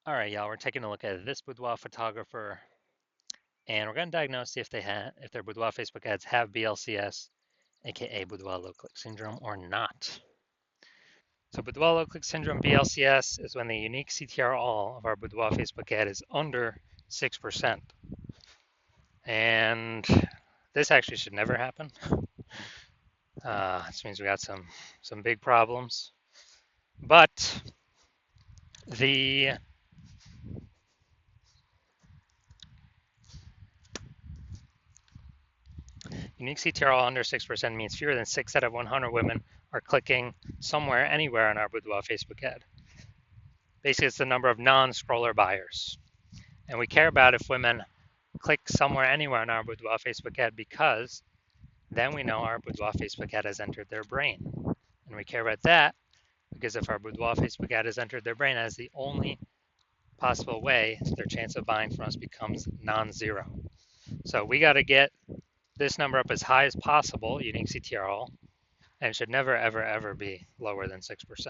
All right, y'all, we're taking a look at this boudoir photographer, and we're going to diagnose if their boudoir Facebook ads have BLCS, aka boudoir low click syndrome, or not. So boudoir low click syndrome BLCS is when the unique CTR all of our boudoir Facebook ad is under 6%, and this actually should never happen. This means we got some big problems, but the unique CTRL under 6% means fewer than 6 out of 100 women are clicking somewhere, anywhere on our boudoir Facebook ad. Basically, it's the number of non-scroller buyers. And we care about if women click somewhere, anywhere on our boudoir Facebook ad because then we know our boudoir Facebook ad has entered their brain. And we care about that because if our boudoir Facebook ad has entered their brain, that is the only possible way their chance of buying from us becomes non-zero. So we got to get this number up as high as possible, unique CTRL, and it should never, ever, ever be lower than 6%.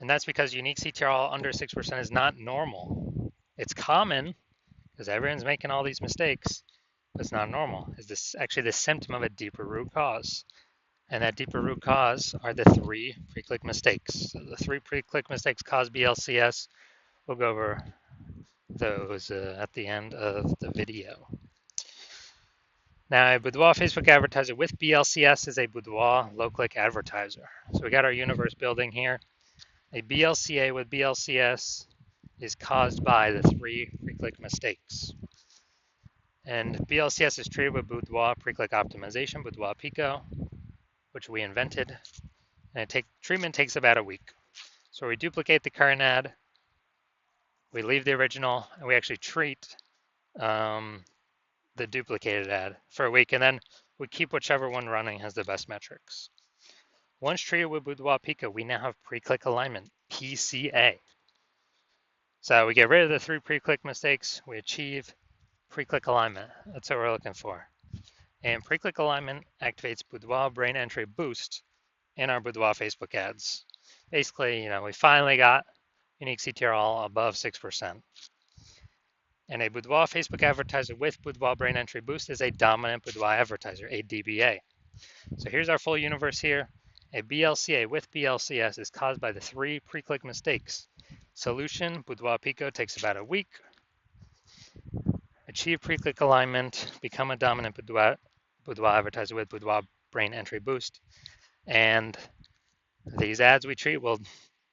And that's because unique CTRL under 6% is not normal. It's common because everyone's making all these mistakes, but it's not normal. Is this actually the symptom of a deeper root cause? And that deeper root cause are the 3 pre-click mistakes. So the 3 pre-click mistakes cause BLCS. We'll go over those at the end of the video. Now, a boudoir Facebook advertiser with BLCS is a boudoir low-click advertiser. So we got our universe building here. A BLCA with BLCS is caused by the 3 pre-click mistakes. And BLCS is treated with Boudoir pre-click optimization, Boudoir Pico, which we invented. And treatment takes about a week. So we duplicate the current ad, we leave the original, and we actually treat the duplicated ad for a week, and then we keep whichever one running has the best metrics. Once treated with Boudoir Pico, we now have pre-click alignment, PCA. So we get rid of the 3 pre-click mistakes, we achieve pre-click alignment. That's what we're looking for. And pre-click alignment activates Boudoir brain entry boost in our Boudoir Facebook ads. Basically, we finally got unique CTRL above 6%. And a Boudoir Facebook advertiser with Boudoir brain entry boost is a dominant Boudoir advertiser, a DBA. So here's our full universe here. A BLCA with BLCS is caused by the 3 pre-click mistakes. Solution, Boudoir Pico takes about a week. Achieve pre-click alignment, become a dominant Boudoir advertiser with Boudoir brain entry boost. And these ads we treat will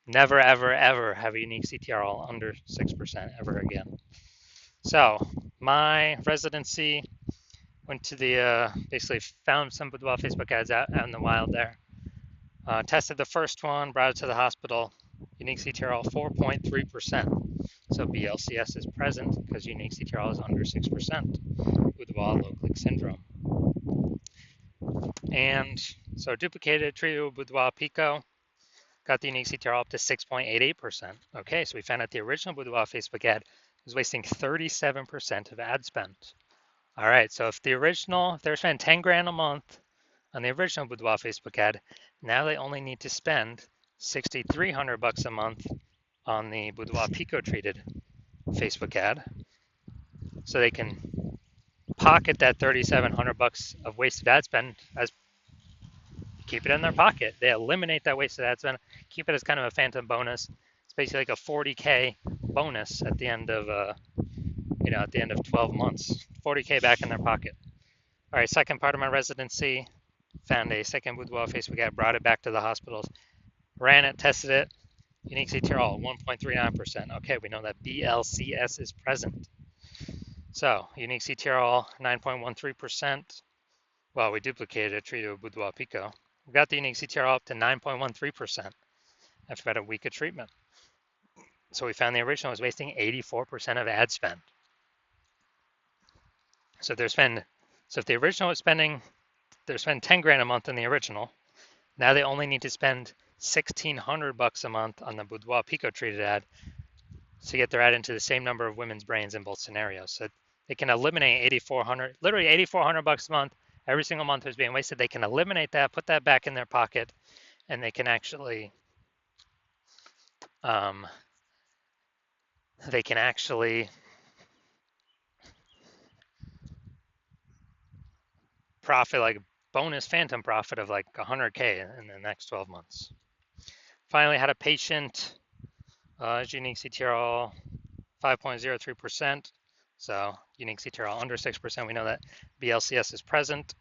never, ever, ever have a unique CTRL under 6% ever again. So my residency went to the, basically found some Boudoir Facebook ads out in the wild there. Tested the first one, brought it to the hospital, unique CTRL 4.3%. So BLCS is present because unique CTRL is under 6%, Boudoir low click syndrome. And so duplicated, treated with Boudoir Pico, got the unique CTRL up to 6.88%. Okay, so we found out the original Boudoir Facebook ad was wasting 37% of ad spend. All right, so if they're spending 10 grand a month on the original Boudoir Facebook ad, now they only need to spend $6,300 a month on the Boudoir Pico treated Facebook ad. So they can pocket that $3,700 of wasted ad spend as keep it in their pocket. They eliminate that wasted ad spend, keep it as kind of a phantom bonus. It's basically like a 40K bonus at the end of at the end of 12 months. 40K back in their pocket. All right, second part of my residency, found a second Boudoir Facebook ad, brought it back to the hospitals, ran it, tested it, unique CTRL 1.39%. Okay, we know that BLCS is present. So unique CTRL 9.13%. Well, we duplicated it, treated with Boudoir Pico. We got the unique CTRL up to 9.13% after about a week of treatment. So we found the original was wasting 84% of ad spend. So if the original was spending 10 grand a month in the original. Now they only need to spend $1,600 a month on the Boudoir Pico treated ad to get their ad into the same number of women's brains in both scenarios. So they can eliminate literally $8,400 a month. Every single month is being wasted. They can eliminate that, put that back in their pocket, and they can actually they can actually profit like bonus phantom profit of like 100K in the next 12 months. Finally, had a patient, unique CTRL 5.03%. So unique CTRL under 6%. We know that BLCS is present.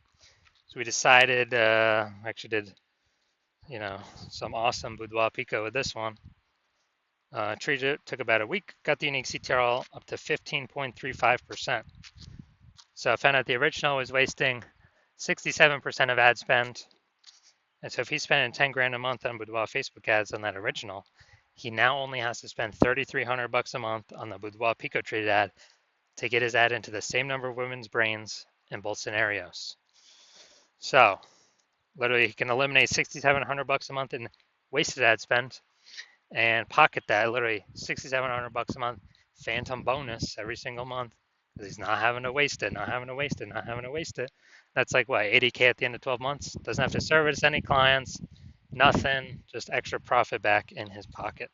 So we decided, actually did, some awesome boudoir pico with this one. Treated it, took about a week, got the unique CTRL up to 15.35%. So I found out the original was wasting 67% of ad spend. And so if he's spending 10 grand a month on Boudoir Facebook ads on that original, he now only has to spend 3,300 bucks a month on the Boudoir Pico treated ad to get his ad into the same number of women's brains in both scenarios. So literally he can eliminate 6,700 bucks a month in wasted ad spend and pocket that literally 6,700 bucks a month phantom bonus every single month because he's not having to waste it, not having to waste it, not having to waste it. That's like what, 80K at the end of 12 months? Doesn't have to service any clients, nothing, just extra profit back in his pocket.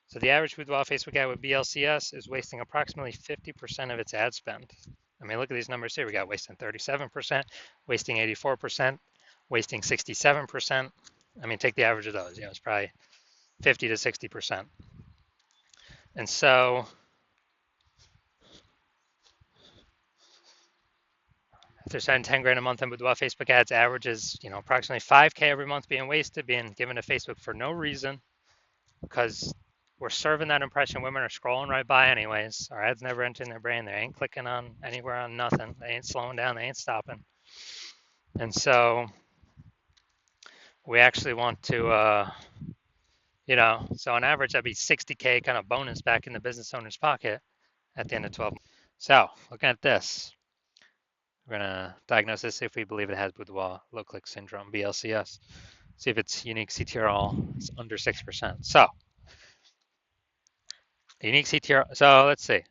So the average boudoir Facebook ad with BLCS is wasting approximately 50% of its ad spend. I mean, look at these numbers here. We got wasting 37%, wasting 84%, wasting 67%. I mean, take the average of those. It's probably 50 to 60%. And so if they're spending 10 grand a month on boudoir Facebook ads, averages, approximately 5K every month being wasted, being given to Facebook for no reason, because we're serving that impression. Women are scrolling right by anyways. Our ads never enter in their brain. They ain't clicking on anywhere on nothing. They ain't slowing down. They ain't stopping. And so we actually want to, so on average, that'd be 60K kind of bonus back in the business owner's pocket at the end of 12 months. So looking at this, we're going to diagnose this if we believe it has Boudoir low click syndrome, BLCS. See if it's unique CTRL is under 6%. So unique CTRL. So let's see.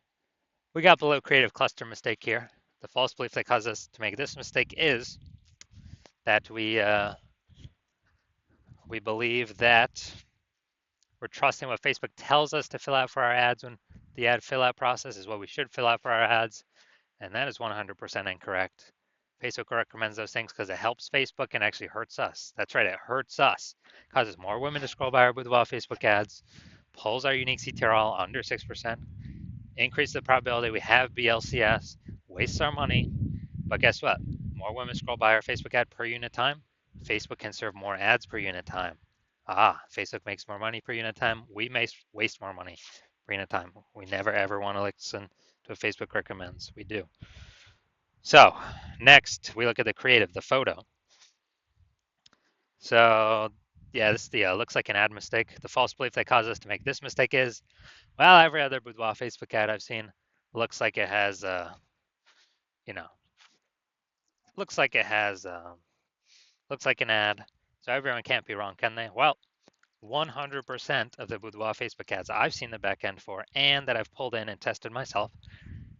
We got below creative cluster mistake here. The false belief that caused us to make this mistake is that we believe that we're trusting what Facebook tells us to fill out for our ads when the ad fill out process is what we should fill out for our ads. And that is 100% incorrect. Facebook recommends those things because it helps Facebook and actually hurts us. That's right, it hurts us. Causes more women to scroll by our Boudoir Facebook ads, pulls our unique CTRL under 6%, increases the probability we have BLCS, wastes our money. But guess what? More women scroll by our Facebook ad per unit time. Facebook can serve more ads per unit time. Facebook makes more money per unit time. We may waste more money per unit time. We never ever want to listen to what Facebook recommends. We do. So next, we look at the creative, the photo. So yeah, this looks like an ad mistake. The false belief that caused us to make this mistake is, well, every other Boudoir Facebook ad I've seen looks like it has, looks like an ad. So everyone can't be wrong, can they? Well, 100% of the Boudoir Facebook ads I've seen the back end for and that I've pulled in and tested myself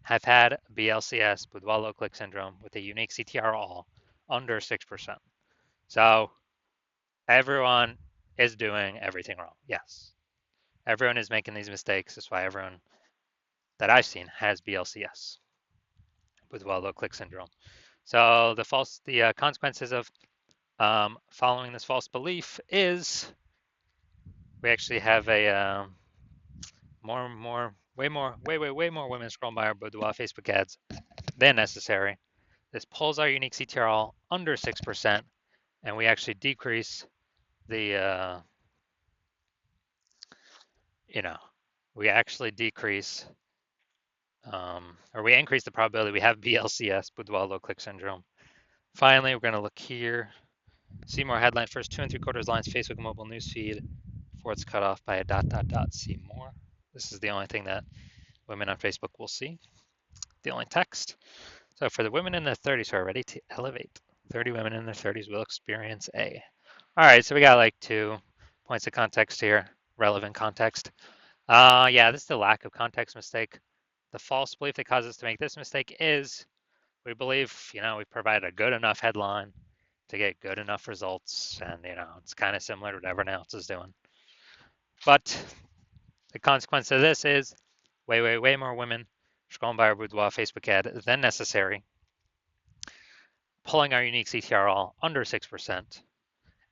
have had BLCS, Boudoir low click syndrome, with a unique CTRL under 6%. So everyone is doing everything wrong. Yes. Everyone is making these mistakes. That's why everyone that I've seen has BLCS, Boudoir low click syndrome. So the consequences of following this false belief is we actually have a way more women scrolling by our Boudoir Facebook ads than necessary. This pulls our unique CTRL under 6%, and we actually decrease the, we actually decrease, or we increase the probability we have BLCS, Boudoir low click syndrome. Finally, we're going to look here. See more headline first 2 3/4 lines Facebook mobile newsfeed before it's cut off by a ... See more. This is the only thing that women on Facebook will see. The only text. So for the women in their 30s who are ready to elevate, 30 women in their 30s will experience A. All right, so we got like 2 points of context here, relevant context. Yeah, this is the lack of context mistake. The false belief that causes us to make this mistake is we believe, we provide a good enough headline to get good enough results, and it's kind of similar to what everyone else is doing. But the consequence of this is way more women scrolling by our Boudoir Facebook ad than necessary, pulling our unique CTR all under 6%,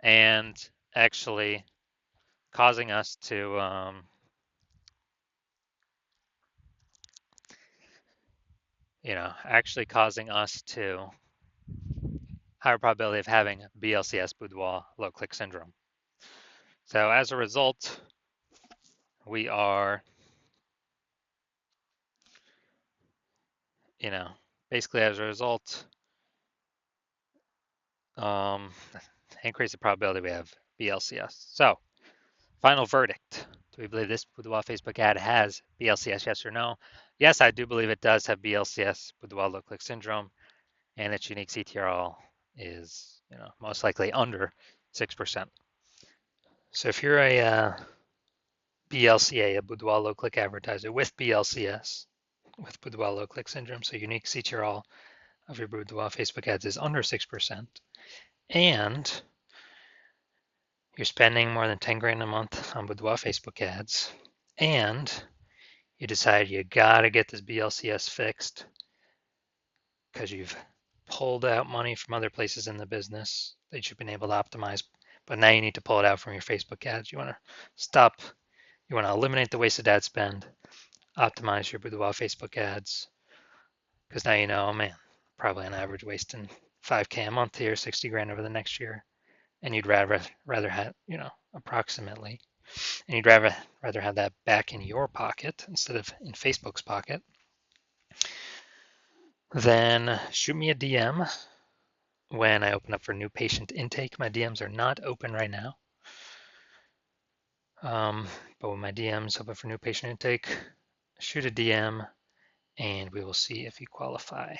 and actually causing us to actually causing us to higher probability of having BLCS Boudoir low click syndrome. So as a result, we are, basically as a result, increase the probability we have BLCS. So final verdict. Do we believe this Boudoir Facebook ad has BLCS, yes or no? Yes, I do believe it does have BLCS, Boudoir low click syndrome, and its unique CTRL is, most likely under 6%. So if you're a BLCA, a Boudoir low click advertiser with BLCS, with Boudoir low click syndrome, so unique CTRL of your Boudoir Facebook ads is under 6%, and you're spending more than 10 grand a month on Boudoir Facebook ads, and you decide you gotta get this BLCS fixed because you've pulled out money from other places in the business that you've been able to optimize, but now you need to pull it out from your Facebook ads. You want to stop, you want to eliminate the wasted ad spend, optimize your Boudoir Facebook ads, because now you know, man, probably on average wasting 5K a month here, 60 grand over the next year, and you'd rather have, approximately, and you'd rather have that back in your pocket instead of in Facebook's pocket, then shoot me a DM when I open up for new patient intake. My DMs are not open right now, but when my DMs open for new patient intake, shoot a DM and we will see if you qualify.